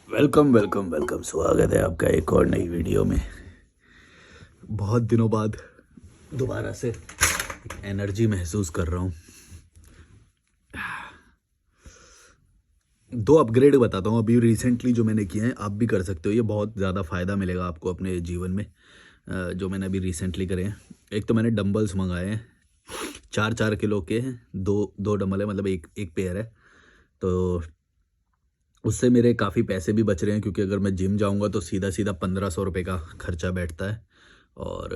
Welcome welcome welcome, स्वागत है आपका एक और नई वीडियो में। बहुत दिनों बाद दोबारा से एनर्जी महसूस कर रहा हूँ। दो अपग्रेड बताता हूँ अभी रिसेंटली जो मैंने किए हैं, आप भी कर सकते हो। ये बहुत ज़्यादा फ़ायदा मिलेगा आपको अपने जीवन में। जो मैंने अभी रिसेंटली करे हैं, एक तो मैंने डंबल्स मंगाए हैं 4-4 किलो के हैं। दो दो डंबल है, मतलब एक एक पेयर है। तो उससे मेरे काफ़ी पैसे भी बच रहे हैं, क्योंकि अगर मैं जिम जाऊंगा तो सीधा सीधा 1500 रुपये का खर्चा बैठता है। और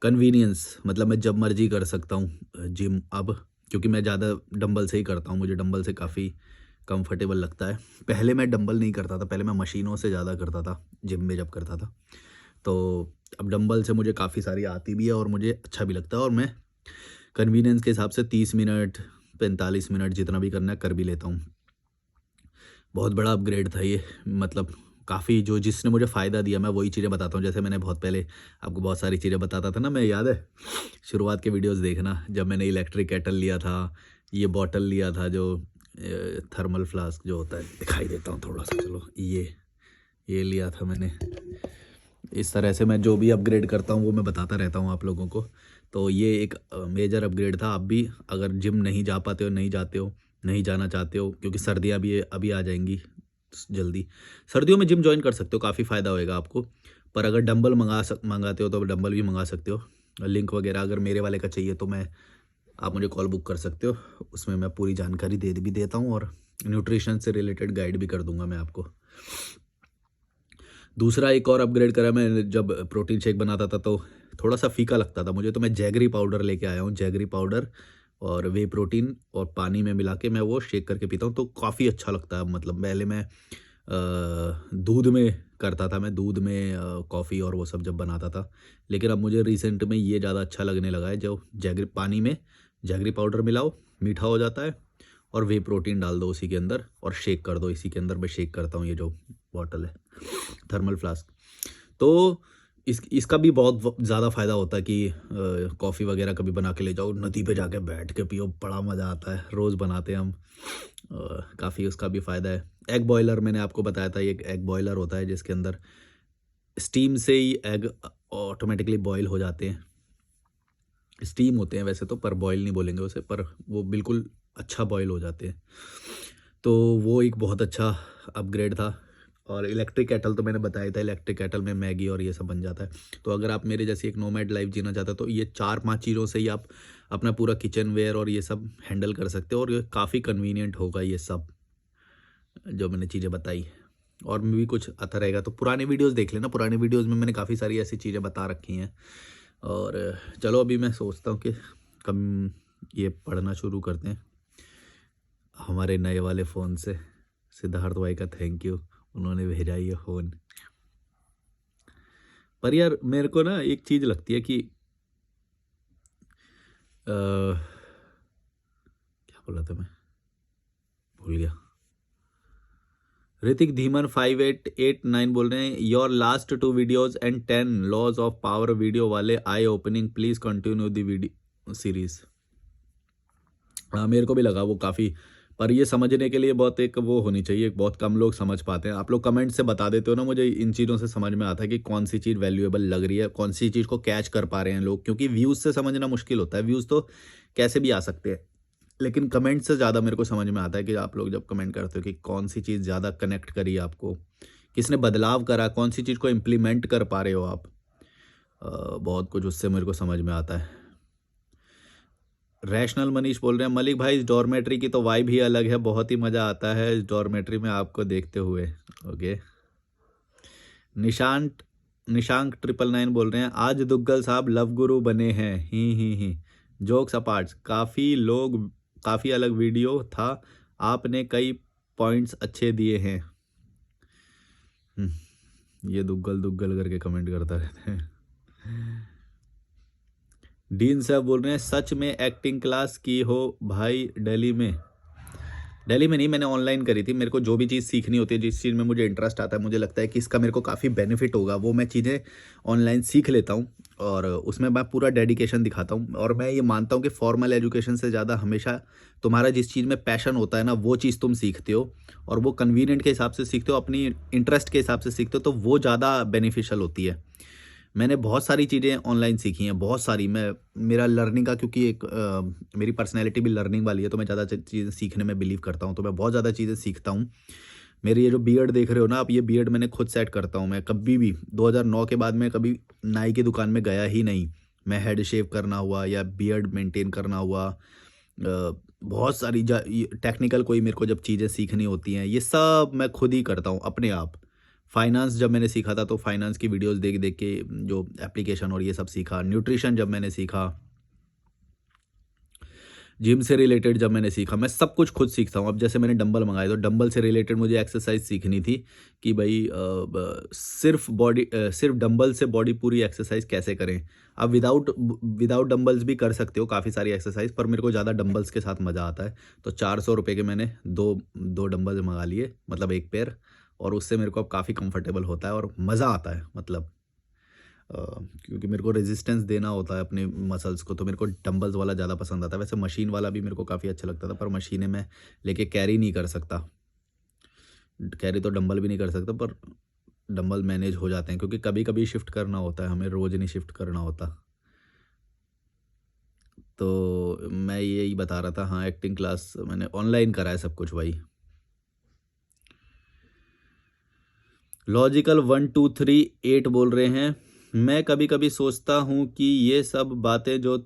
कन्वीनियंस, मतलब मैं जब मर्जी कर सकता हूँ जिम अब, क्योंकि मैं ज़्यादा डंबल से ही करता हूँ। मुझे डंबल से काफ़ी कंफर्टेबल लगता है। पहले मैं डंबल नहीं करता था, पहले मैं मशीनों से ज़्यादा करता था जिम में जब करता था। तो अब डंबल से मुझे काफ़ी सारी आती भी है और मुझे अच्छा भी लगता है, और मैं कन्वीनियंस के हिसाब से 30 मिनट 45 मिनट जितना भी करना है कर भी लेता हूँ। बहुत बड़ा अपग्रेड था ये, मतलब काफ़ी जो जिसने मुझे फ़ायदा दिया, मैं वही चीज़ें बताता हूँ। जैसे मैंने बहुत पहले आपको बहुत सारी चीज़ें बताता था ना, मैं, याद है शुरुआत के वीडियोस देखना, जब मैंने इलेक्ट्रिक केटल लिया था, ये बॉटल लिया था जो थर्मल फ्लास्क जो होता है, दिखाई देता हूँ थोड़ा सा, चलो, ये लिया था मैंने। इस तरह से मैं जो भी अपग्रेड करता हूँ वो मैं बताता रहता हूँ आप लोगों को। तो ये एक मेजर अपग्रेड था। आप भी अगर जिम नहीं जा पाते हो, नहीं जाते हो, नहीं जाना चाहते हो, क्योंकि सर्दियाँ भी अभी आ जाएंगी जल्दी, सर्दियों में जिम ज्वाइन कर सकते हो, काफ़ी फ़ायदा होएगा आपको। पर अगर डंबल मंगाते हो तो डंबल भी मंगा सकते हो। लिंक वगैरह अगर मेरे वाले का चाहिए तो मैं, आप मुझे कॉल बुक कर सकते हो। उसमें मैं पूरी जानकारी दे भी देता हूँ, और न्यूट्रिशन से रिलेटेड गाइड भी कर दूंगा मैं आपको। दूसरा एक और अपग्रेड करा मैं, जब प्रोटीन शेक बनाता था तो थोड़ा सा फीका लगता था मुझे, तो मैं जैगरी पाउडर लेके आया हूँ। जैगरी पाउडर और वे प्रोटीन और पानी में मिला के मैं वो शेक करके पीता हूँ, तो काफ़ी अच्छा लगता है। मतलब पहले मैं दूध में करता था, मैं दूध में कॉफ़ी और वो सब जब बनाता था, लेकिन अब मुझे रिसेंट में ये ज़्यादा अच्छा लगने लगा है। जो जैगरी पानी में जैगरी पाउडर मिलाओ, मीठा हो जाता है, और वे प्रोटीन डाल दो उसी के अंदर और शेक कर दो। इसी के अंदर मैं शेक करता हूँ, ये जो बॉटल है थर्मल फ्लास्क। तो इसका भी बहुत ज़्यादा फ़ायदा होता है कि कॉफ़ी वगैरह कभी बना के ले जाओ, नदी पे जाके बैठ के पियो, बड़ा मज़ा आता है। रोज़ बनाते हैं हम। काफ़ी उसका भी फ़ायदा है। एग बॉयलर मैंने आपको बताया था, ये एक एग बॉयलर होता है जिसके अंदर स्टीम से ही एग ऑटोमेटिकली बॉयल हो जाते हैं। स्टीम होते हैं वैसे तो, पर बॉयल नहीं बोलेंगे उसे, पर वो बिल्कुल अच्छा बॉयल हो जाते हैं। तो वो एक बहुत अच्छा अपग्रेड था। और इलेक्ट्रिक केटल तो मैंने बताया था, इलेक्ट्रिक केटल में मैगी और ये सब बन जाता है। तो अगर आप मेरे जैसी एक नोमैड लाइफ जीना चाहते हो तो ये 4-5 चीज़ों से ही आप अपना पूरा किचन वेयर और ये सब हैंडल कर सकते हो, और ये काफ़ी कन्वीनियंट होगा ये सब जो मैंने चीज़ें बताई। और भी कुछ आता रहेगा तो पुराने वीडियोस देख लेना, पुराने वीडियोस में मैंने काफ़ी सारी ऐसी चीज़ें बता रखी हैं। और चलो अभी मैं सोचता हूँ कि कम ये पढ़ना शुरू करते हैं हमारे नए वाले फ़ोन से। सिद्धार्थ भाई का थैंक यू, उन्होंने भेजा ये फ़ोन। पर यार मेरे को ना एक चीज़ लगती है कि क्या बोला था मैं, भूल गया। ऋतिक धीमन 5889 बोल रहे हैं, your last 2 videos and 10 laws of power video वाले eye opening, please continue the video series. हाँ, मेरे को भी लगा वो काफ़ी, पर ये समझने के लिए बहुत एक वो होनी चाहिए, बहुत कम लोग समझ पाते हैं। आप लोग कमेंट से बता देते हो ना, मुझे इन चीज़ों से समझ में आता है कि कौन सी चीज़ वैल्यूएबल लग रही है, कौन सी चीज़ को कैच कर पा रहे हैं लोग, क्योंकि व्यूज़ से समझना मुश्किल होता है। व्यूज़ तो कैसे भी आ सकते हैं, लेकिन कमेंट से ज़्यादा मेरे को समझ में आता है कि आप लोग जब कमेंट करते हो कि कौन सी चीज़ ज़्यादा कनेक्ट करी आपको, किसने बदलाव करा, कौन सी चीज़ को इम्प्लीमेंट कर पा रहे हो आप। बहुत कुछ उससे मेरे को समझ में आता है। रैशनल मनीष बोल रहे हैं, मलिक भाई इस डॉर्मेट्री की तो वाइब ही अलग है, बहुत ही मज़ा आता है इस डॉर्मेट्री में आपको देखते हुए। ओके। निशांत निशांक 999 बोल रहे हैं, आज दुग्गल साहब लव गुरु बने हैं, ही जोक्स अपार्ट, काफ़ी अलग वीडियो था, आपने कई पॉइंट्स अच्छे दिए हैं। ये दुग्गल दुग्गल करके कमेंट करता रहता है। डीन साहब बोल रहे हैं, सच में एक्टिंग क्लास की हो भाई दिल्ली में। दिल्ली में नहीं, मैंने ऑनलाइन करी थी। मेरे को जो भी चीज़ सीखनी होती है, जिस चीज़ में मुझे इंटरेस्ट आता है, मुझे लगता है कि इसका मेरे को काफ़ी बेनिफिट होगा, वो मैं चीज़ें ऑनलाइन सीख लेता हूँ और उसमें मैं पूरा डेडिकेशन दिखाता हूँ। और मैं ये मानता हूँ कि फॉर्मल एजुकेशन से ज़्यादा हमेशा तुम्हारा जिस चीज़ में पैशन होता है ना, वो चीज़ तुम सीखते हो और वो कन्वीनिएंट के हिसाब से सीखते हो, अपनी इंटरेस्ट के हिसाब से सीखते हो, तो वो ज़्यादा बेनिफिशियल होती है। मैंने बहुत सारी चीज़ें ऑनलाइन सीखी हैं, बहुत सारी। मैं मेरा लर्निंग का, क्योंकि एक मेरी पर्सनैलिटी भी लर्निंग वाली है, तो मैं ज़्यादा चीज़ें सीखने में बिलीव करता हूँ, तो मैं बहुत ज़्यादा चीज़ें सीखता हूँ। मेरी ये जो बियर्ड देख रहे हो ना आप, ये बियर्ड मैंने खुद सेट करता हूँ। मैं कभी भी 2009 के बाद मैं कभी नाई की दुकान में गया ही नहीं। मैं हेड शेव करना हुआ या बियर्ड मेंटेन करना हुआ, बहुत सारी ये टेक्निकल कोई मेरे को जब चीज़ें सीखनी होती हैं, ये सब मैं खुद ही करता हूँ अपने आप। फाइनेंस जब मैंने सीखा था, तो फाइनेंस की वीडियोस देख देख के जो एप्लीकेशन और ये सब सीखा। न्यूट्रिशन जब मैंने सीखा, जिम से रिलेटेड जब मैंने सीखा, मैं सब कुछ खुद सीखता हूँ। अब जैसे मैंने डंबल मंगाए, तो डंबल से रिलेटेड मुझे एक्सरसाइज सीखनी थी कि भाई सिर्फ डंबल से बॉडी पूरी एक्सरसाइज कैसे करें। अब विदाउट डंबल्स भी कर सकते हो काफ़ी सारी एक्सरसाइज, पर मेरे को ज़्यादा डंबल्स के साथ मज़ा आता है। तो 400 रुपये के मैंने दो दो डंबल मंगा लिए, मतलब एक पेयर, और उससे मेरे को अब काफ़ी कंफर्टेबल होता है और मज़ा आता है। मतलब अ, क्योंकि मेरे को रेजिस्टेंस देना होता है अपने मसल्स को, तो मेरे को डंबल्स वाला ज़्यादा पसंद आता है। वैसे मशीन वाला भी मेरे को काफ़ी अच्छा लगता था, पर मशीनें मैं लेके कैरी नहीं कर सकता। कैरी तो डंबल भी नहीं कर सकता, पर डंबल मैनेज हो जाते हैं, क्योंकि कभी-कभी शिफ्ट करना होता है, हमें रोज़ नहीं शिफ्ट करना होता। तो मैं यही बता रहा था, हाँ, एक्टिंग क्लास मैंने ऑनलाइन करा है सब कुछ भाई। लॉजिकल 1 2 3 8 बोल रहे हैं, मैं कभी कभी सोचता हूँ कि ये सब बातें जो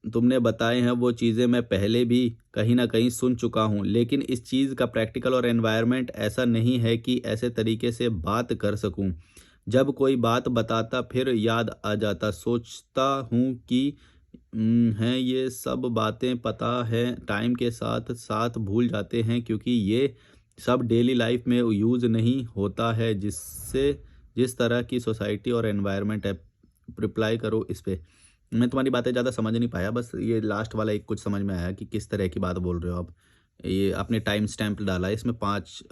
तुमने बताए हैं, वो चीज़ें मैं पहले भी कहीं ना कहीं सुन चुका हूँ, लेकिन इस चीज़ का प्रैक्टिकल और एनवायरनमेंट ऐसा नहीं है कि ऐसे तरीके से बात कर सकूँ। जब कोई बात बताता फिर याद आ जाता, सोचता हूँ कि हैं ये सब बातें पता है, टाइम के साथ साथ भूल जाते हैं, क्योंकि ये सब डेली लाइफ में यूज़ नहीं होता है, जिससे जिस तरह की सोसाइटी और एनवायरनमेंट है। रिप्लाई करो इस पे। मैं तुम्हारी बातें ज़्यादा समझ नहीं पाया, बस ये लास्ट वाला एक कुछ समझ में आया कि किस तरह की बात बोल रहे हो आप। ये आपने टाइम स्टैम्प डाला है इसमें,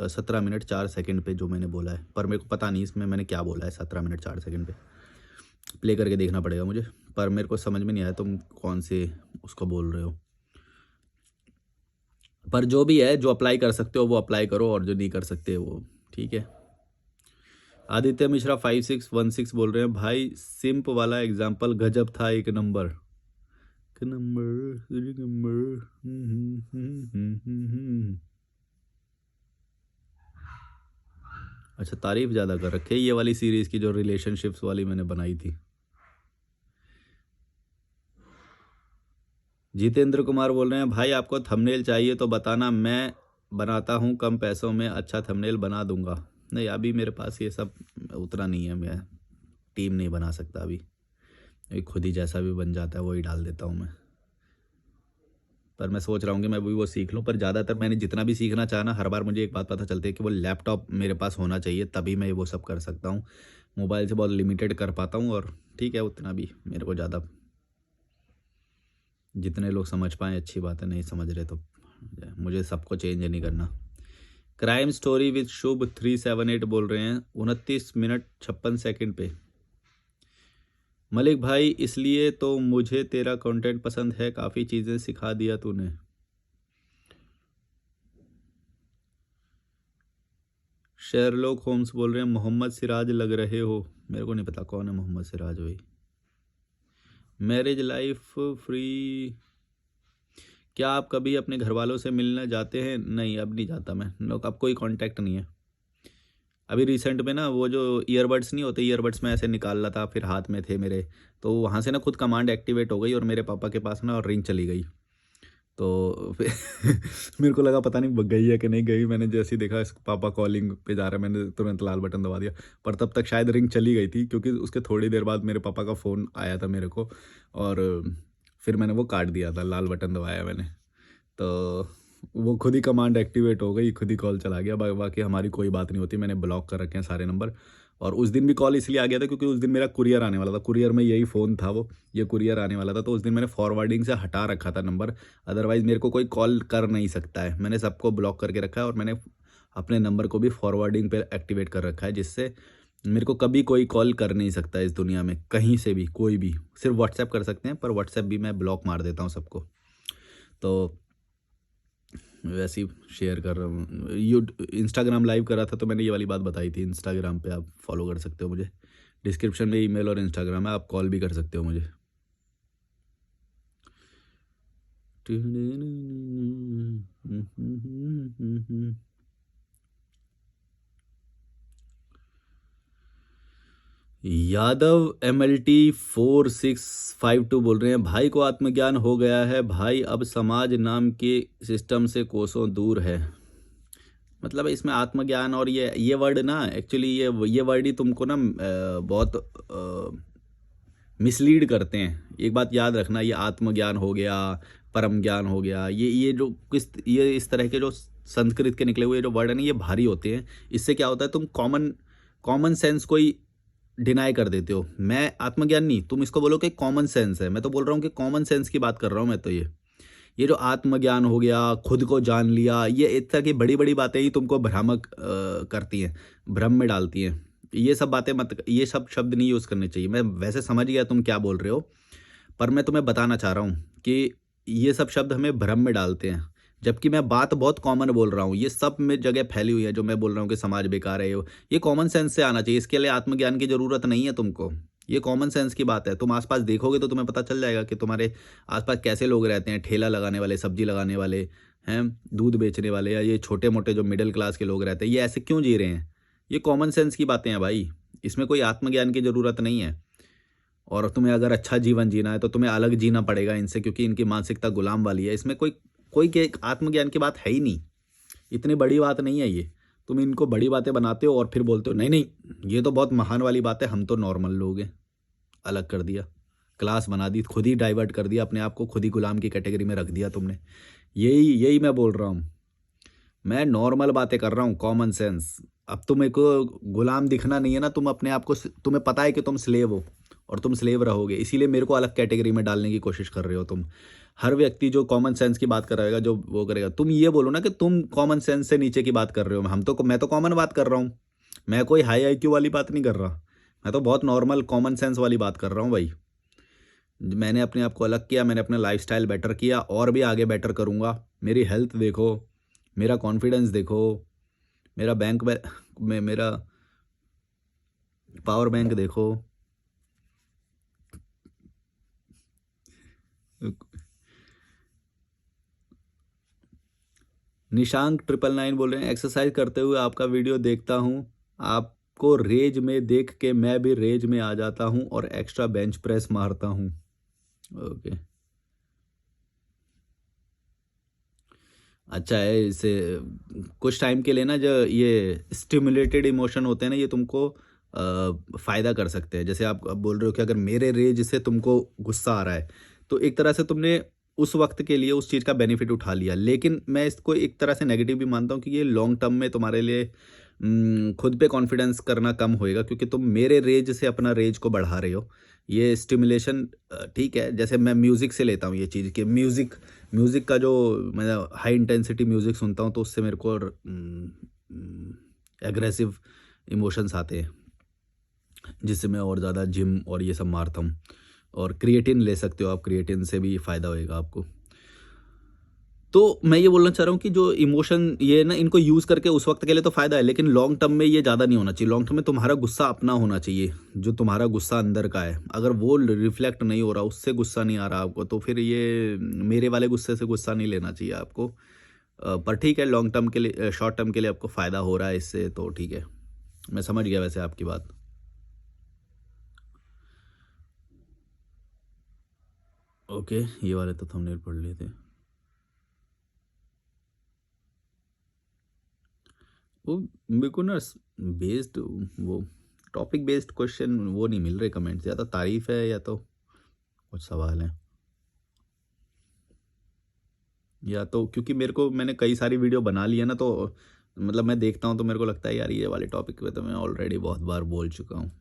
17 मिनट 4 सेकंड पे जो मैंने बोला है, पर मेरे को पता नहीं इसमें मैंने क्या बोला है 17 मिनट 4 सेकंड पे। प्ले करके देखना पड़ेगा मुझे, पर मेरे को समझ में नहीं आया तुम कौन से उसको बोल रहे हो। पर जो भी है, जो अप्लाई कर सकते हो वो अप्लाई करो, और जो नहीं कर सकते वो ठीक है। आदित्य मिश्रा 5616 बोल रहे हैं, भाई सिंप वाला एग्जाम्पल गजब था, एक नंबर। एक नंबर, एक नंबर। अच्छा, तारीफ ज़्यादा कर रखे ये वाली सीरीज की, जो रिलेशनशिप्स वाली मैंने बनाई थी। जितेंद्र कुमार बोल रहे हैं, भाई आपको थंबनेल चाहिए तो बताना, मैं बनाता हूँ कम पैसों में, अच्छा थंबनेल बना दूंगा। नहीं, अभी मेरे पास ये सब उतना नहीं है, मैं टीम नहीं बना सकता अभी। खुद ही जैसा भी बन जाता है वही डाल देता हूँ मैं। पर मैं सोच रहा हूँ कि मैं भी वो सीख लूँ, पर ज़्यादातर मैंने जितना भी सीखना चाहा ना, हर बार मुझे एक बात पता चलती है कि वो लैपटॉप मेरे पास होना चाहिए, तभी मैं वो सब कर सकता हूँ। मोबाइल से बहुत लिमिटेड कर पाता हूँ, और ठीक है, उतना भी मेरे को ज़्यादा, जितने लोग समझ पाएँ अच्छी बात है, नहीं समझ रहे तो मुझे सबको चेंज नहीं करना। क्राइम स्टोरी विद शुभ 378 बोल रहे हैं, 29 मिनट 56 सेकंड पे। मलिक भाई, इसलिए तो मुझे तेरा कंटेंट पसंद है, काफ़ी चीज़ें सिखा दिया तूने। शेरलॉक होम्स बोल रहे हैं, मोहम्मद सिराज लग रहे हो। मेरे को नहीं पता कौन है मोहम्मद सिराज भाई। मैरिज लाइफ फ्री, क्या आप कभी अपने घर वालों से मिलने जाते हैं? नहीं, अब नहीं जाता मैं, लोग अब कोई कांटेक्ट नहीं है। अभी रिसेंट में ना, वो जो ईयरबड्स नहीं होते, ईयरबड्स में ऐसे निकाल रहा था, फिर हाथ में थे मेरे, तो वहाँ से ना खुद कमांड एक्टिवेट हो गई, और मेरे पापा के पास ना और रिंग चली गई। तो फिर मेरे को लगा पता नहीं गई है कि नहीं गई। मैंने जैसे ही देखा इस पापा कॉलिंग पे जा रहा है, मैंने तुरंत लाल बटन दबा दिया। पर तब तक शायद रिंग चली गई थी, क्योंकि उसके थोड़ी देर बाद मेरे पापा का फ़ोन आया था मेरे को, और फिर मैंने वो काट दिया था, लाल बटन दबाया मैंने। तो वो खुद ही कमांड एक्टिवेट हो गई, खुद ही कॉल चला गया। बाकी हमारी कोई बात नहीं होती, मैंने ब्लॉक कर रखे हैं सारे नंबर। और उस दिन भी कॉल इसलिए आ गया था क्योंकि उस दिन मेरा कुरियर आने वाला था, कुरियर में यही फ़ोन था वो, ये कुरियर आने वाला था, तो उस दिन मैंने फॉरवर्डिंग से हटा रखा था नंबर। अदरवाइज़ मेरे को कोई कॉल कर नहीं सकता है, मैंने सबको ब्लॉक करके रखा है और मैंने अपने नंबर को भी फॉरवर्डिंग पे एक्टिवेट कर रखा है, जिससे मेरे को कभी कोई कॉल कर नहीं सकता इस दुनिया में, कहीं से भी, कोई भी। सिर्फ व्हाट्सएप कर सकते हैं, पर व्हाट्सएप भी मैं ब्लॉक मार देता हूँ सबको। तो वैसे ही शेयर कर रहा हूँ। यू इंस्टाग्राम लाइव करा था तो मैंने ये वाली बात बताई थी। इंस्टाग्राम पे आप फॉलो कर सकते हो मुझे, डिस्क्रिप्शन में ईमेल और इंस्टाग्राम है, आप कॉल भी कर सकते हो मुझे। यादव MLT4652 बोल रहे हैं, भाई को आत्मज्ञान हो गया है, भाई अब समाज नाम के सिस्टम से कोसों दूर है। मतलब इसमें आत्मज्ञान और ये वर्ड ना, एक्चुअली ये वर्ड ही तुमको ना बहुत मिसलीड करते हैं। एक बात याद रखना, ये आत्मज्ञान हो गया, परम ज्ञान हो गया, ये इस तरह के जो संस्कृत के निकले हुए जो वर्ड है ना, ये भारी होते हैं। इससे क्या होता है, तुम कॉमन कॉमन सेंस को ही डिनाई कर देते हो। मैं आत्मज्ञान नहीं, तुम इसको बोलो कि कॉमन सेंस है। मैं तो बोल रहा हूँ कि कॉमन सेंस की बात कर रहा हूँ मैं तो। ये जो आत्मज्ञान हो गया, खुद को जान लिया, ये इस तरह की बड़ी-बड़ी बातें ही तुमको भ्रामक करती हैं, भ्रम में डालती हैं। ये सब बातें मत, ये सब शब्द नहीं यूज़ करने चाहिए। मैं वैसे समझ गया तुम क्या बोल रहे हो, पर मैं तुम्हें बताना चाह रहा हूँ कि ये सब शब्द हमें भ्रम में डालते हैं। जबकि मैं बात बहुत कॉमन बोल रहा हूँ, ये सब में जगह फैली हुई है जो मैं बोल रहा हूँ कि समाज बेकार है। ये कॉमन सेंस से आना चाहिए, इसके लिए आत्मज्ञान की ज़रूरत नहीं है तुमको। ये कॉमन सेंस की बात है। तुम आस-पास देखोगे तो तुम्हें पता चल जाएगा कि तुम्हारे आस-पास कैसे लोग रहते हैं। ठेला लगाने वाले, सब्जी लगाने वाले, हैं, दूध बेचने वाले, या ये छोटे-मोटे जो मिडिल क्लास के लोग रहते हैं, ये ऐसे क्यों जी रहे हैं? ये कॉमन सेंस की बातें हैं भाई, इसमें कोई आत्मज्ञान की ज़रूरत नहीं है। और तुम्हें अगर अच्छा जीवन जीना है तो तुम्हें अलग जीना पड़ेगा इनसे, क्योंकि इनकी मानसिकता गुलाम वाली है। इसमें कोई कोई के आत्मज्ञान की बात है ही नहीं। इतनी बड़ी बात नहीं है ये। तुम इनको बड़ी बातें बनाते हो और फिर बोलते हो नहीं नहीं, ये तो बहुत महान वाली बात है, हम तो नॉर्मल लोग हैं। अलग कर दिया, क्लास बना दी, खुद ही डाइवर्ट कर दिया अपने आप को, खुद ही गुलाम की कैटेगरी में रख दिया तुमने। यही यही मैं बोल रहा हूँ। मैं नॉर्मल बातें कर रहा हूँ, कॉमन सेंस। अब तुम्हें को गुलाम दिखना नहीं है ना, तुम अपने आप को, तुम्हें पता है कि तुम स्लेव हो और तुम स्लेव रहोगे, इसीलिए मेरे को अलग कैटेगरी में डालने की कोशिश कर रहे हो तुम। हर व्यक्ति जो कॉमन सेंस की बात करेगा, जो वो करेगा, तुम ये बोलो ना कि तुम कॉमन सेंस से नीचे की बात कर रहे हो। मैं तो कॉमन बात कर रहा हूँ। मैं कोई हाई IQ वाली बात नहीं कर रहा। मैं तो बहुत नॉर्मल कॉमन सेंस वाली बात कर रहा हूँ भाई। मैंने अपने आप को अलग किया, मैंने अपना लाइफस्टाइल बेटर किया और भी आगे बेटर करूँगा। मेरी हेल्थ देखो, मेरा कॉन्फिडेंस देखो, मेरा में मेरा पावर बैंक देखो। निशांक 999 बोल रहे हैं, एक्सरसाइज करते हुए आपका वीडियो देखता हूँ, आपको रेज में देख के मैं भी रेज में आ जाता हूँ और एक्स्ट्रा बेंच प्रेस मारता हूँ। ओके, अच्छा है। इसे कुछ टाइम के लिए ना, जो ये स्टिमुलेटेड इमोशन होते हैं ना, ये तुमको फ़ायदा कर सकते हैं। जैसे आप अब बोल रहे हो कि अगर मेरे रेज से तुमको गुस्सा आ रहा है, तो एक तरह से तुमने उस वक्त के लिए उस चीज़ का बेनिफिट उठा लिया। लेकिन मैं इसको एक तरह से नेगेटिव भी मानता हूँ कि ये लॉन्ग टर्म में तुम्हारे लिए खुद पे कॉन्फिडेंस करना कम होएगा, क्योंकि तुम मेरे रेज से अपना रेज को बढ़ा रहे हो। ये स्टिमुलेशन ठीक है, जैसे मैं म्यूज़िक से लेता हूँ ये चीज़ कि म्यूज़िक म्यूज़िक का जो, मैं हाई इंटेंसिटी म्यूज़िक सुनता हूँ तो उससे मेरे को एग्रेसिव इमोशंस आते हैं, जिससे मैं और ज़्यादा जिम और ये सब मारता हूँ। और क्रिएटिन ले सकते हो आप, क्रिएटिन से भी फ़ायदा होएगा आपको। तो मैं ये बोलना चाह रहा हूँ कि जो इमोशन ये ना, इनको यूज़ करके उस वक्त के लिए तो फ़ायदा है, लेकिन लॉन्ग टर्म में ये ज़्यादा नहीं होना चाहिए। लॉन्ग टर्म में तुम्हारा गुस्सा अपना होना चाहिए, जो तुम्हारा गुस्सा अंदर का है। अगर वो रिफ्लेक्ट नहीं हो रहा, उससे गुस्सा नहीं आ रहा आपको, तो फिर ये मेरे वाले गुस्से से गुस्सा नहीं लेना चाहिए आपको। पर ठीक है, लॉन्ग टर्म के लिए, शॉर्ट टर्म के लिए आपको फ़ायदा हो रहा है इससे, तो ठीक है। मैं समझ गया वैसे आपकी बात। ओके, ये वाले तो थंबनेल पढ़ लिए थे। वो मेरे को ना बेस्ड, वो टॉपिक बेस्ड क्वेश्चन वो नहीं मिल रहे कमेंट्स, या तो तारीफ है या तो कुछ सवाल है। या तो क्योंकि मेरे को मैंने कई सारी वीडियो बना ली है ना, तो मतलब मैं देखता हूँ तो मेरे को लगता है यार ये वाले टॉपिक पे तो मैं ऑलरेडी बहुत बार बोल चुका हूँ।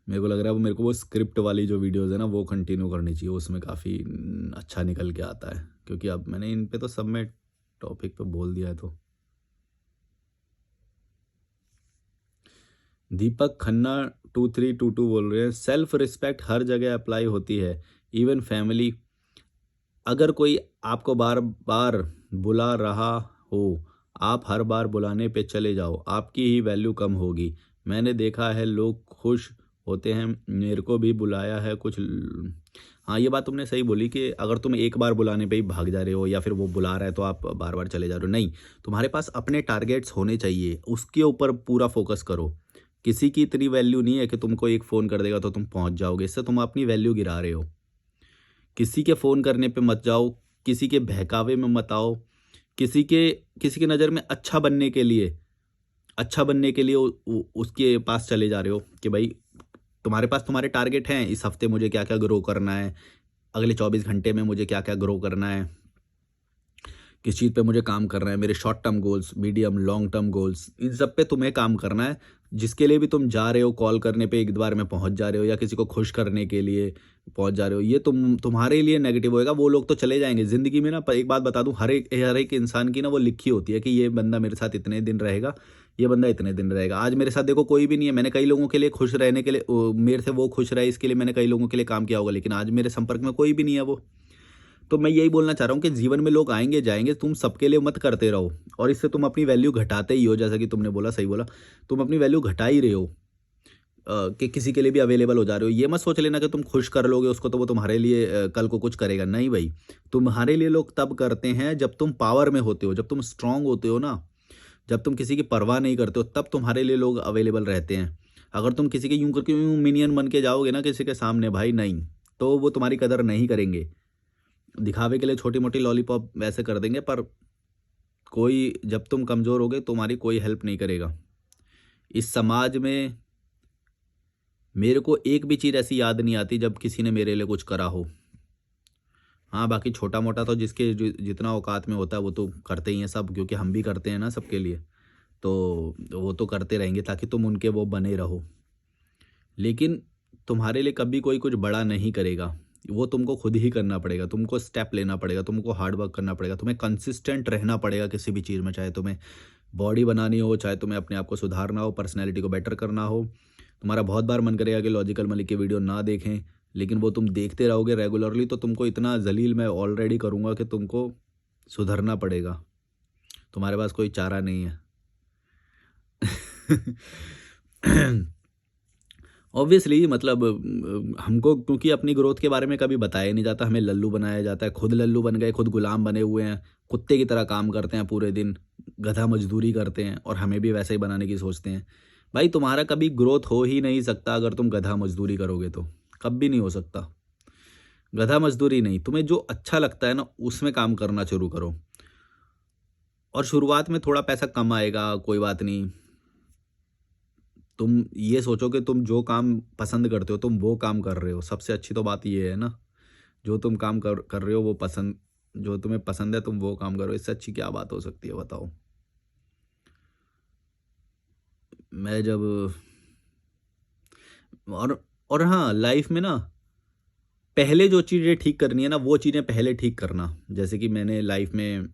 मेरे को लग रहा है वो मेरे को वो स्क्रिप्ट वाली जो वीडियोज़ है ना वो कंटिन्यू करनी चाहिए, उसमें काफ़ी अच्छा निकल के आता है, क्योंकि अब मैंने इन पे तो सब में टॉपिक पे बोल दिया है तो। दीपक खन्ना 2322 बोल रहे हैं, सेल्फ रिस्पेक्ट हर जगह अप्लाई होती है, इवन फैमिली। अगर कोई आपको बार बार बुला रहा हो, आप हर बार बुलाने पे चले जाओ, आपकी ही वैल्यू कम होगी। मैंने देखा है लोग खुश होते हैं, मेरे को भी बुलाया है हाँ, ये बात तुमने सही बोली कि अगर तुम एक बार बुलाने पे ही भाग जा रहे हो या फिर वो बुला रहा है तो आप बार बार चले जा रहे हो, नहीं। तुम्हारे पास अपने टारगेट्स होने चाहिए, उसके ऊपर पूरा फोकस करो। किसी की इतनी वैल्यू नहीं है कि तुमको एक फ़ोन कर देगा तो तुम पहुंच जाओगे, इससे तुम अपनी वैल्यू गिरा रहे हो। किसी के फ़ोन करने पे मत जाओ, किसी के बहकावे में मत आओ, किसी के किसी की नज़र में अच्छा बनने के लिए उसके पास चले जा रहे हो कि भाई तुम्हारे पास तुम्हारे टारगेट हैं, इस हफ्ते मुझे क्या-क्या ग्रो करना है, अगले 24 घंटे में मुझे क्या-क्या ग्रो करना है, किस चीज़ पे मुझे काम करना है, मेरे short term goals, medium, long term goals, इन सब पे तुम्हें काम करना है। जिसके लिए भी तुम जा रहे हो, कॉल करने पे एक बार में पहुँच जा रहे हो या किसी को खुश करने के लिए पहुँच जा रहे हो, ये तुम्हारे लिए नेगेटिव होएगा, वो लोग तो चले जाएँगे। ज़िंदगी में ना एक बात बता दूँ, हर एक इंसान की ना वो लिखी होती है कि ये बंदा मेरे साथ इतने दिन रहेगा, ये बंदा इतने दिन रहेगा। आज मेरे साथ देखो कोई भी नहीं है, मैंने कई लोगों के लिए खुश रहने के लिए मेरे से वो खुश रहे इसके लिए मैंने कई लोगों के लिए काम किया होगा, लेकिन आज मेरे संपर्क में कोई भी नहीं है वो। तो मैं यही बोलना चाह रहा हूँ कि जीवन में लोग आएँगे, जाएँगे, तुम सबके लिए मत करते रहो और इससे तुम अपनी वैल्यू घटाते ही हो, जैसा कि तुमने बोला, सही बोला। तुम अपनी वैल्यू घटा ही रहे हो कि किसी के लिए भी अवेलेबल हो जा रहे हो। ये मत सोच लेना कि तुम खुश कर लोगे उसको तो वो तुम्हारे लिए कल को कुछ करेगा। नहीं भई, तुम्हारे लिए लोग तब करते हैं जब तुम पावर में होते हो, जब तुम स्ट्रॉन्ग होते हो ना, जब तुम किसी की परवाह नहीं करते हो, तब तुम्हारे लिए लोग अवेलेबल रहते हैं। अगर तुम किसी के यूँ करके यूँ मिनियन बन के जाओगे ना किसी के सामने, भाई नहीं, तो वो तुम्हारी कदर नहीं करेंगे। दिखावे के लिए छोटी-मोटी लॉलीपॉप वैसे कर देंगे, पर कोई जब तुम कमज़ोर होगे तुम्हारी कोई हेल्प नहीं करेगा। इस समाज में मेरे को एक भी चीज़ ऐसी याद नहीं आती जब किसी ने मेरे लिए कुछ करा हो। हाँ, बाकी छोटा-मोटा तो जिसके जितना औकात में होता है वो तो करते ही हैं सब, क्योंकि हम भी करते हैं ना सबके लिए। तो वो तो करते रहेंगे ताकि तुम उनके वो बने रहो। लेकिन तुम्हारे लिए कभी कोई कुछ बड़ा नहीं करेगा। वो तुमको खुद ही करना पड़ेगा, तुमको स्टेप लेना पड़ेगा, तुमको हार्ड वर्क करना पड़ेगा, तुम्हें कंसिस्टेंट रहना पड़ेगा किसी भी चीज़ में, चाहे तुम्हें बॉडी बनानी हो, चाहे तुम्हें अपने आप को सुधारना हो, पर्सनैलिटी को बेटर करना हो। तुम्हारा बहुत बार मन करेगा कि लॉजिकल मलिक की वीडियो ना देखें, लेकिन वो तुम देखते रहोगे रेगुलरली तो तुमको इतना ज़लील मैं ऑलरेडी करूँगा कि तुमको सुधरना पड़ेगा। तुम्हारे पास कोई चारा नहीं है। ऑब्वियसली मतलब हमको क्योंकि अपनी ग्रोथ के बारे में कभी बताया नहीं जाता, हमें लल्लू बनाया जाता है, खुद लल्लू बन गए, खुद गुलाम बने हुए हैं, कुत्ते की तरह काम करते हैं पूरे दिन, गधा मजदूरी करते हैं और हमें भी वैसे ही बनाने की सोचते हैं। भाई तुम्हारा कभी ग्रोथ हो ही नहीं सकता अगर तुम गधा मजदूरी करोगे तो, कभी नहीं हो सकता। गधा मजदूरी नहीं, तुम्हें जो अच्छा लगता है ना उसमें काम करना शुरू करो। और शुरुआत में थोड़ा पैसा कम आएगा, कोई बात नहीं। तुम ये सोचो कि तुम जो काम पसंद करते हो तुम वो काम कर रहे हो, सबसे अच्छी तो बात ये है ना। जो तुम काम कर रहे हो वो पसंद, जो तुम्हें पसंद है तुम वो काम करो, इससे अच्छी क्या बात हो सकती है बताओ। मैं जब और हाँ, लाइफ में ना पहले जो चीज़ें ठीक करनी है ना वो चीज़ें पहले ठीक करना। जैसे कि मैंने लाइफ में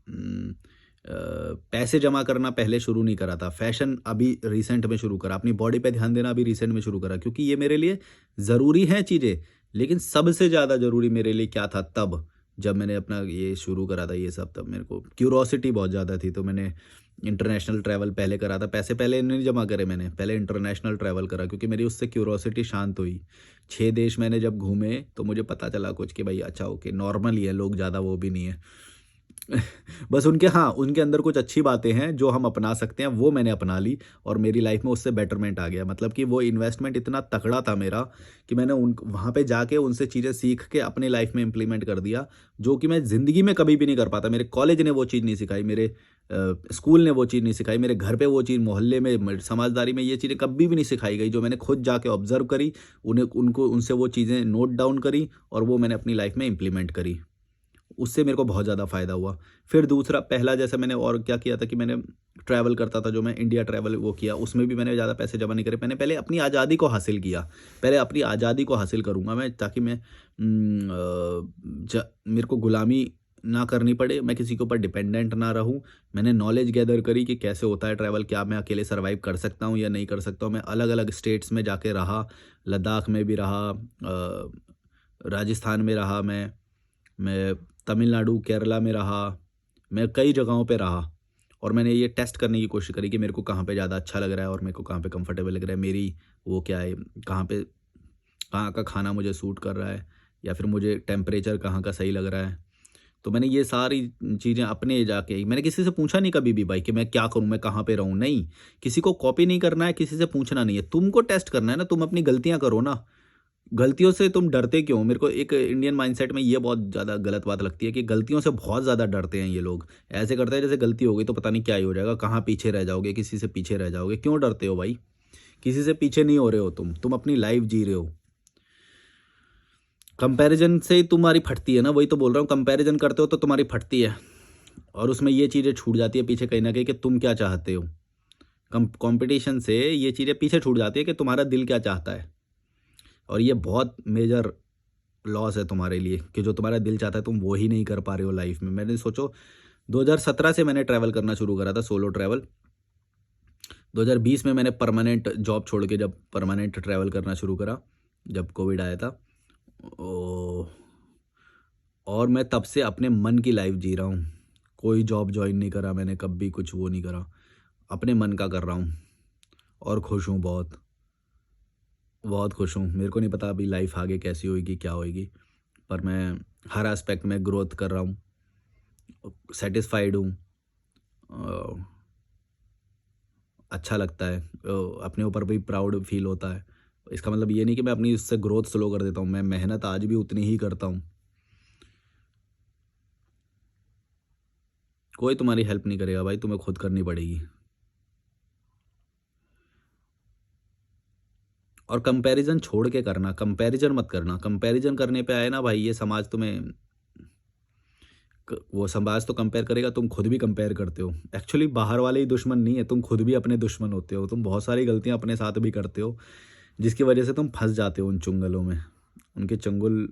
पैसे जमा करना पहले शुरू नहीं करा था, फैशन अभी रिसेंट में शुरू करा, अपनी बॉडी पे ध्यान देना अभी रिसेंट में शुरू करा, क्योंकि ये मेरे लिए ज़रूरी हैं चीज़ें। लेकिन सबसे ज़्यादा ज़रूरी मेरे लिए क्या था तब, जब मैंने अपना ये शुरू करा था ये सब, तब मेरे को क्यूरोसिटी बहुत ज़्यादा थी, तो मैंने इंटरनेशनल ट्रैवल पहले करा था। पैसे पहले नहीं जमा करे मैंने, पहले इंटरनेशनल ट्रैवल करा क्योंकि मेरी उससे क्यूरोसिटी शांत हुई। 6 देश मैंने जब घूमे तो मुझे पता चला कुछ कि भाई अच्छा ओके नॉर्मल ही है लोग, ज़्यादा वो भी नहीं है। बस उनके हाँ, उनके अंदर कुछ अच्छी बातें हैं जो हम अपना सकते हैं, वो मैंने अपना ली और मेरी लाइफ में उससे बेटरमेंट आ गया। मतलब कि वो इन्वेस्टमेंट इतना तगड़ा था मेरा कि मैंने उन वहाँ पे जाके उनसे चीज़ें सीख के अपनी लाइफ में इम्प्लीमेंट कर दिया, जो कि मैं ज़िंदगी में कभी भी नहीं कर पाता। मेरे कॉलेज ने वो चीज़ नहीं सिखाई, मेरे स्कूल ने वो चीज़ नहीं सिखाई, मेरे घर पे वो चीज़, मोहल्ले में, समझदारी में ये चीज़ें कभी भी नहीं सिखाई गई, जो मैंने खुद जाके ऑब्ज़र्व करी, उनसे वो चीज़ें नोट डाउन करी और वो मैंने अपनी लाइफ़ में इम्प्लीमेंट करी। उससे मेरे को बहुत ज़्यादा फ़ायदा हुआ। फिर दूसरा, पहला जैसे मैंने और क्या किया था कि मैंने ट्रैवल करता था, जो मैं इंडिया ट्रैवल वो किया, उसमें भी मैंने ज़्यादा पैसे जमा नहीं करे। मैंने पहले अपनी आज़ादी को हासिल किया। पहले अपनी आज़ादी को हासिल करूँगा मैं, ताकि मैं मेरे को गुलामी ना करनी पड़े, मैं किसी के ऊपर डिपेंडेंट ना रहूँ। मैंने नॉलेज गैदर करी कि कैसे होता है ट्रैवल, क्या मैं अकेले सर्वाइव कर सकता हूँ या नहीं कर सकता हूँ। मैं अलग-अलग स्टेट्स में जाके रहा, लद्दाख में भी रहा, राजस्थान में रहा मैं तमिलनाडु, केरला में रहा, मैं कई जगहों पे रहा और मैंने ये टेस्ट करने की कोशिश करी कि मेरे को कहाँ पे ज़्यादा अच्छा लग रहा है और मेरे को कहाँ पे कंफर्टेबल लग रहा है, मेरी वो क्या है, कहाँ का खाना मुझे सूट कर रहा है या फिर मुझे टेम्परेचर कहाँ का सही लग रहा है। तो मैंने ये सारी चीज़ें अपने जाके, मैंने किसी से पूछा नहीं कभी भी भाई कि मैं क्या करूँ, मैं कहाँ पे रहूँ, नहीं। किसी को कॉपी नहीं करना है, किसी से पूछना नहीं है, तुमको टेस्ट करना है ना, तुम अपनी गलतियाँ करो ना। गलतियों से तुम डरते क्यों? मेरे को एक इंडियन माइंडसेट में ये बहुत ज़्यादा गलत बात लगती है कि गलतियों से बहुत ज़्यादा डरते हैं ये लोग। ऐसे करते हैं जैसे गलती हो गई तो पता नहीं क्या ही हो जाएगा, कहाँ पीछे रह जाओगे, किसी से पीछे रह जाओगे। क्यों डरते हो भाई? किसी से पीछे नहीं हो रहे हो तुम अपनी लाइफ़ जी रहे हो। कंपैरिज़न से तुम्हारी फटती है ना, वही तो बोल रहा हूँ, कंपैरिज़न करते हो तो तुम्हारी फटती है और उसमें ये चीज़ें छूट जाती है पीछे कहीं न कहीं कि तुम क्या चाहते हो। कॉम्पिटिशन से ये चीज़ें पीछे छूट जाती है कि तुम्हारा दिल क्या चाहता है और ये बहुत मेजर लॉस है तुम्हारे लिए कि जो तुम्हारा दिल चाहता है तुम वो ही नहीं कर पा रहे हो लाइफ में। मैंने सोचो 2017 से मैंने ट्रैवल करना शुरू करा था, सोलो ट्रैवल। 2020 में मैंने परमानेंट जॉब छोड़ के जब परमानेंट ट्रैवल करना शुरू करा, जब कोविड आया था, ओ, और मैं तब से अपने मन की लाइफ जी रहा हूँ। कोई जॉब ज्वाइन नहीं करा मैंने, कभी कुछ वो नहीं करा, अपने मन का कर रहा हूँ और खुश हूँ, बहुत बहुत खुश हूँ। मेरे को नहीं पता अभी लाइफ आगे कैसी होएगी, क्या होएगी, पर मैं हर एस्पेक्ट में ग्रोथ कर रहा हूँ, सैटिस्फाइड हूँ। अच्छा लगता है, अपने ऊपर भी प्राउड फील होता है। इसका मतलब ये नहीं कि मैं अपनी उससे ग्रोथ स्लो कर देता हूँ, मैं मेहनत आज भी उतनी ही करता हूँ। कोई तुम्हारी हेल्प नहीं करेगा भाई, तुम्हें खुद करनी पड़ेगी। और कंपैरिजन छोड़ के करना, कंपैरिजन मत करना। कंपैरिजन करने पे आए ना भाई, ये समाज तुम्हें वो समाज तो कंपेयर करेगा, तुम खुद भी कंपेयर करते हो। एक्चुअली बाहर वाले ही दुश्मन नहीं है, तुम खुद भी अपने दुश्मन होते हो। तुम बहुत सारी गलतियां अपने साथ भी करते हो जिसकी वजह से तुम फंस जाते हो उन चुंगलों में। उनके चंगुल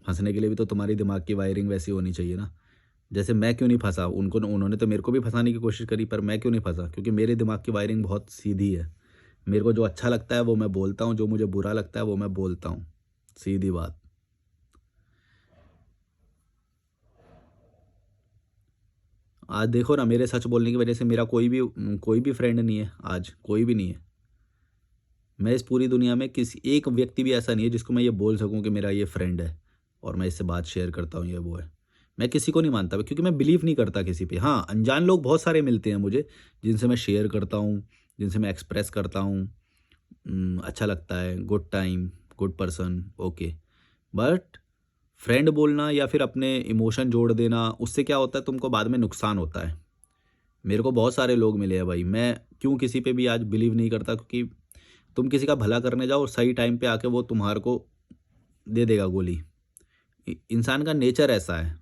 फंसने के लिए भी तो तुम्हारी दिमाग की वायरिंग वैसी होनी चाहिए ना। जैसे मैं क्यों नहीं फंसा, उन्होंने तो मेरे को भी फंसाने की कोशिश करी, पर मैं क्यों नहीं फंसा, क्योंकि मेरे दिमाग की वायरिंग बहुत सीधी है। मेरे को जो अच्छा लगता है वो मैं बोलता हूँ, जो मुझे बुरा लगता है वो मैं बोलता हूँ। सीधी बात। आज देखो ना, मेरे सच बोलने की वजह से मेरा कोई भी फ्रेंड नहीं है, आज कोई भी नहीं है। मैं इस पूरी दुनिया में किसी एक व्यक्ति भी ऐसा नहीं है जिसको मैं ये बोल सकूं कि मेरा ये फ्रेंड है और मैं इससे बात शेयर करता हूँ, ये वो है। मैं किसी को नहीं मानता, क्योंकि मैं बिलीव नहीं करता किसी पे। हाँ, अनजान लोग बहुत सारे मिलते हैं मुझे, जिनसे मैं शेयर करता हूँ, जिनसे मैं एक्सप्रेस करता हूँ। अच्छा लगता है, good time, good person, okay. But friend बोलना या फिर अपने इमोशन जोड़ देना, उससे क्या होता है, तुमको बाद में नुकसान होता है। मेरे को बहुत सारे लोग मिले हैं भाई, मैं क्यों किसी पे भी आज बिलीव नहीं करता, क्योंकि तुम किसी का भला करने जाओ और सही टाइम पे आके वो तुम्हारे को दे देगा गोली। इंसान का नेचर ऐसा है,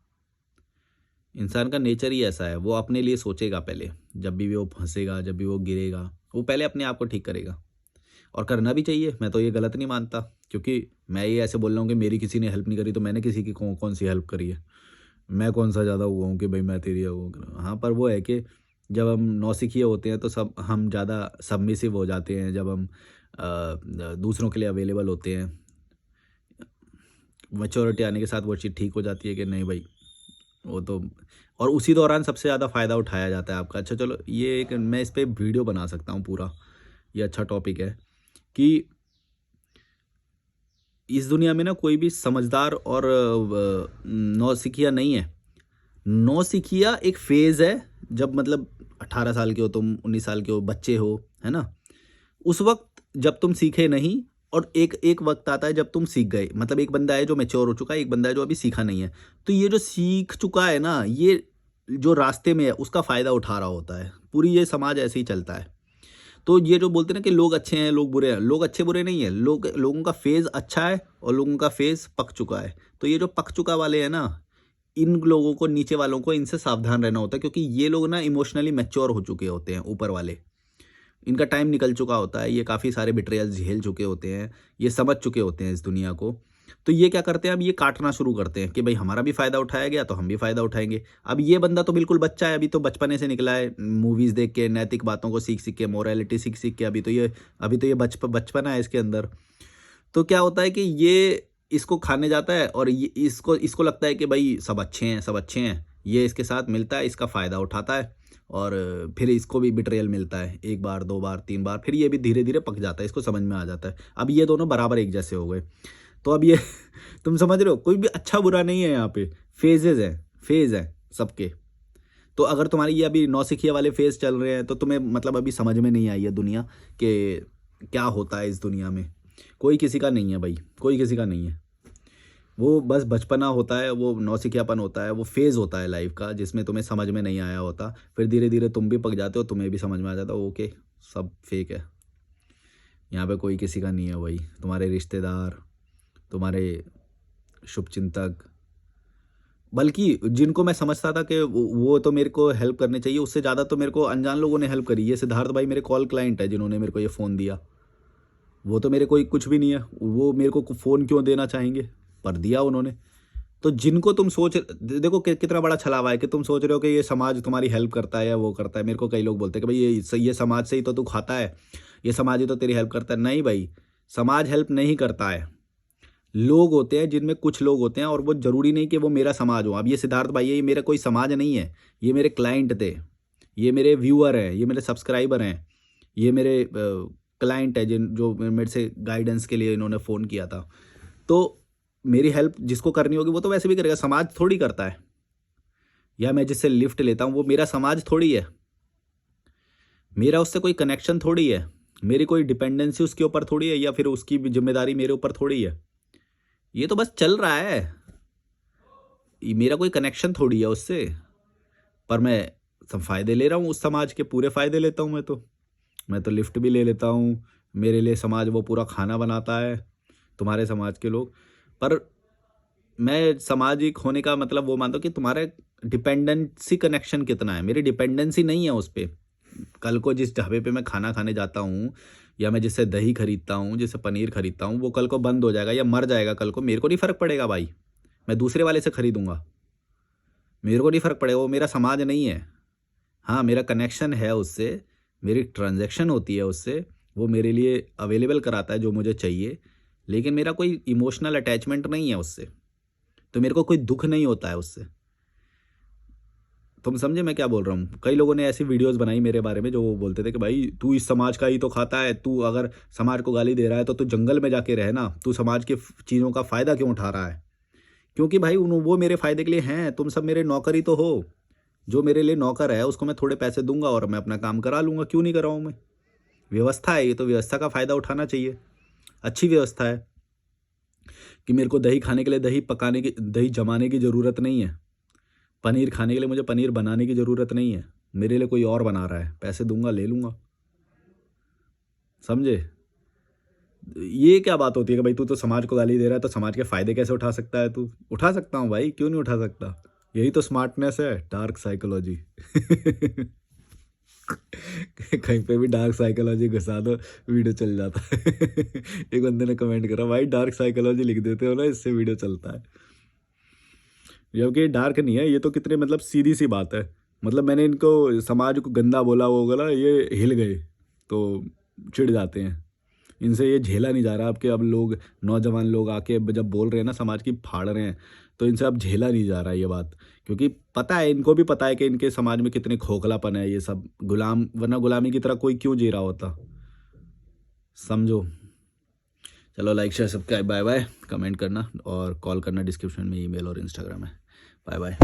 इंसान का नेचर ही ऐसा है, वो अपने लिए सोचेगा पहले। जब भी वो फंसेगा, जब भी वो गिरेगा, वो पहले अपने आप को ठीक करेगा। और करना भी चाहिए, मैं तो ये गलत नहीं मानता, क्योंकि मैं ये ऐसे बोल रहा हूँ कि मेरी किसी ने हेल्प नहीं करी तो मैंने किसी की कौन सी हेल्प करी है। मैं कौन सा ज़्यादा हुआ हूँ कि भाई मैं तेरी वो करूँ। हाँ, पर वो है कि जब हम नौसिखिए होते हैं तो सब हम ज़्यादा सबमिसिव हो जाते हैं, जब हम दूसरों के लिए अवेलेबल होते हैं। मैच्योरिटी आने के साथ वो चीज़ ठीक हो जाती है कि नहीं भाई, वो तो। और उसी दौरान सबसे ज़्यादा फ़ायदा उठाया जाता है आपका। अच्छा चलो, ये एक मैं इस पे वीडियो बना सकता हूँ पूरा, ये अच्छा टॉपिक है कि इस दुनिया में ना कोई भी समझदार और नौसिखिया नहीं है। नौसिखिया एक फ़ेज़ है, जब मतलब 18 साल के हो तुम, 19 साल के हो, बच्चे हो, है ना? उस वक़्त जब तुम सीखे नहीं, और एक एक वक़्त आता है जब तुम सीख गए। मतलब एक बंदा है जो मैच्योर हो चुका है, एक बंदा है जो अभी सीखा नहीं है। तो ये जो सीख चुका है ना, ये जो रास्ते में है उसका फ़ायदा उठा रहा होता है। पूरी ये समाज ऐसे ही चलता है। तो ये जो बोलते हैं ना कि लोग अच्छे हैं, लोग बुरे हैं, लोग अच्छे बुरे नहीं है, लोगों का फेज़ अच्छा है और लोगों का फेज़ पक चुका है। तो ये जो पक चुका वाले हैं ना, इन लोगों को, नीचे वालों को, इनसे सावधान रहना होता है, क्योंकि ये लोग ना इमोशनली मैच्योर हो चुके होते हैं, ऊपर वाले। इनका टाइम निकल चुका होता है, ये काफ़ी सारे बिट्रेयल्स झेल चुके होते हैं, ये समझ चुके होते हैं इस दुनिया को। तो ये क्या करते हैं, अब ये काटना शुरू करते हैं कि भाई हमारा भी फ़ायदा उठाया गया तो हम भी फ़ायदा उठाएँगे। अब ये बंदा तो बिल्कुल बच्चा है, अभी तो बचपने से निकला है, मूवीज़ देख के, नैतिक बातों को सीख-सीख के, मोरालिटी सीख-सीख के, अभी तो ये बचपना है इसके अंदर। तो क्या होता है कि ये इसको खाने जाता है और ये इसको इसको लगता है कि भाई सब अच्छे हैं, सब अच्छे हैं। ये इसके साथ मिलता है, इसका फ़ायदा उठाता है और फिर इसको भी बिट्रेयल मिलता है 1 बार, 2 बार, 3 बार, फिर ये भी धीरे-धीरे पक जाता है, इसको समझ में आ जाता है। अब ये दोनों बराबर एक जैसे हो गए। तो अब ये तुम समझ रहे हो, कोई भी अच्छा-बुरा नहीं है यहाँ पे, फ़ेज़ हैं सबके। तो अगर तुम्हारी ये अभी नौसिखिया वाले फ़ेज़ चल रहे हैं, तो तुम्हें मतलब अभी समझ में नहीं आई है दुनिया कि क्या होता है इस दुनिया में। कोई किसी का नहीं है भाई, कोई किसी का नहीं है। वो बस बचपना होता है, वो नौसिखियापन होता है, वो फ़ेज़ होता है लाइफ़ का, जिसमें तुम्हें समझ में नहीं आया होता। फिर धीरे-धीरे तुम भी पक जाते हो, तुम्हें भी समझ में आ जाता है, ओके, सब फ़ेक है। यहाँ पे कोई किसी का नहीं है भाई। तुम्हारे रिश्तेदार, तुम्हारे शुभचिंतक, बल्कि जिनको मैं समझता था कि वो तो मेरे को हेल्प करने चाहिए, उससे ज़्यादा तो मेरे को अनजान लोगों ने हेल्प करी। ये सिद्धार्थ भाई मेरे कॉल क्लाइंट है, जिन्होंने मेरे को ये फ़ोन दिया। वो तो मेरे कोई कुछ भी नहीं है, वो मेरे को फ़ोन क्यों देना चाहेंगे? पर दिया उन्होंने। तो जिनको तुम देखो कितना बड़ा छलावा है कि तुम सोच रहे हो कि ये समाज तुम्हारी हेल्प करता है या वो करता है। मेरे को कई लोग बोलते हैं कि भाई ये समाज से ही तो तू खाता है, ये समाज ही तो तेरी हेल्प करता है। नहीं भाई, समाज हेल्प नहीं करता है। लोग होते हैं, जिनमें कुछ लोग होते हैं, और वो ज़रूरी नहीं कि वो मेरा समाज हो। अब ये सिद्धार्थ भाई है, ये मेरा कोई समाज नहीं है, ये मेरे क्लाइंट थे, ये मेरे व्यूअर हैं, ये मेरे सब्सक्राइबर हैं, ये मेरे क्लाइंट है, जो मेरे से गाइडेंस के लिए इन्होंने फ़ोन किया था। तो मेरी हेल्प जिसको करनी होगी वो तो वैसे भी करेगा, समाज थोड़ी करता है। या मैं जिससे लिफ्ट लेता हूँ वो मेरा समाज थोड़ी है, मेरा उससे कोई कनेक्शन थोड़ी है, मेरी कोई डिपेंडेंसी उसके ऊपर थोड़ी है, या फिर उसकी भी जिम्मेदारी मेरे ऊपर थोड़ी है। ये तो बस चल रहा है, ये मेरा कोई कनेक्शन थोड़ी है उससे। पर मैं सब फ़ायदे ले रहा हूँ, उस समाज के पूरे फ़ायदे लेता हूँ मैं तो लिफ्ट भी ले लेता हूँ, मेरे लिए समाज वो पूरा खाना बनाता है, तुम्हारे समाज के लोग। पर मैं सामाजिक होने का मतलब वो मानता हूँ कि तुम्हारा डिपेंडेंसी कनेक्शन कितना है, मेरी डिपेंडेंसी नहीं है उस पे। कल को जिस ढाबे पे मैं खाना खाने जाता हूँ, या मैं जिससे दही खरीदता हूँ, जिससे पनीर खरीदता हूँ, वो कल को बंद हो जाएगा या मर जाएगा कल को, मेरे को नहीं फ़र्क पड़ेगा भाई। मैं दूसरे वाले से खरीदूँगा, मेरे को नहीं फ़र्क पड़ेगा, वो मेरा समाज नहीं है। हाँ, मेरा कनेक्शन है उससे, मेरी ट्रांज़ैक्शन होती है उससे, वो मेरे लिए अवेलेबल कराता है जो मुझे चाहिए, लेकिन मेरा कोई इमोशनल अटैचमेंट नहीं है उससे। तो मेरे को कोई दुःख नहीं होता है उससे। तुम समझे मैं क्या बोल रहा हूँ? कई लोगों ने ऐसी वीडियोज़ बनाई मेरे बारे में, जो वो बोलते थे कि भाई तू इस समाज का ही तो खाता है, तू अगर समाज को गाली दे रहा है तो तू जंगल में जाके रह ना, तू समाज की चीज़ों का फ़ायदा क्यों उठा रहा है? क्योंकि भाई वो मेरे फ़ायदे के लिए हैं, तुम सब मेरे नौकर ही तो हो। जो मेरे लिए नौकर है उसको मैं थोड़े पैसे दूँगा और मैं अपना काम करा लूँगा, क्यों नहीं कराऊँ मैं? व्यवस्था है ये, तो व्यवस्था का फ़ायदा उठाना चाहिए। अच्छी व्यवस्था है कि मेरे को दही खाने के लिए दही जमाने की ज़रूरत नहीं है। पनीर खाने के लिए मुझे पनीर बनाने की ज़रूरत नहीं है। मेरे लिए कोई और बना रहा है, पैसे दूँगा, ले लूँगा। समझे? ये क्या बात होती है कि भाई तू तो समाज को गाली दे रहा है, तो समाज के फ़ायदे कैसे उठा सकता है तू? उठा सकता हूँ भाई, क्यों नहीं उठा सकता? यही तो स्मार्टनेस है, डार्क साइकोलॉजी। कहीं पे भी डार्क साइकोलॉजी घुसा दो, वीडियो चल जाता है। एक बंदे ने कमेंट करा, भाई डार्क साइकोलॉजी लिख देते हो ना, इससे वीडियो चलता है। जबकि डार्क नहीं है, ये तो कितने मतलब सीधी सी बात है। मतलब मैंने इनको समाज को गंदा बोला, वो बोला, ये हिल गए, तो चिढ़ जाते हैं। इनसे ये झेला नहीं जा रहा, अब के अब लोग, नौजवान लोग आके जब बोल रहे हैं ना, समाज की फाड़ रहे हैं, तो इनसे अब झेला नहीं जा रहा ये बात। क्योंकि पता है, इनको भी पता है कि इनके समाज में कितने खोखलापन है, ये सब वरना गुलामी की तरह कोई क्यों जी रहा होता। समझो। चलो, like share subscribe, bye bye. Comment करना और कॉल करना, डिस्क्रिप्शन में ईमेल और इंस्टाग्राम है। Bye bye.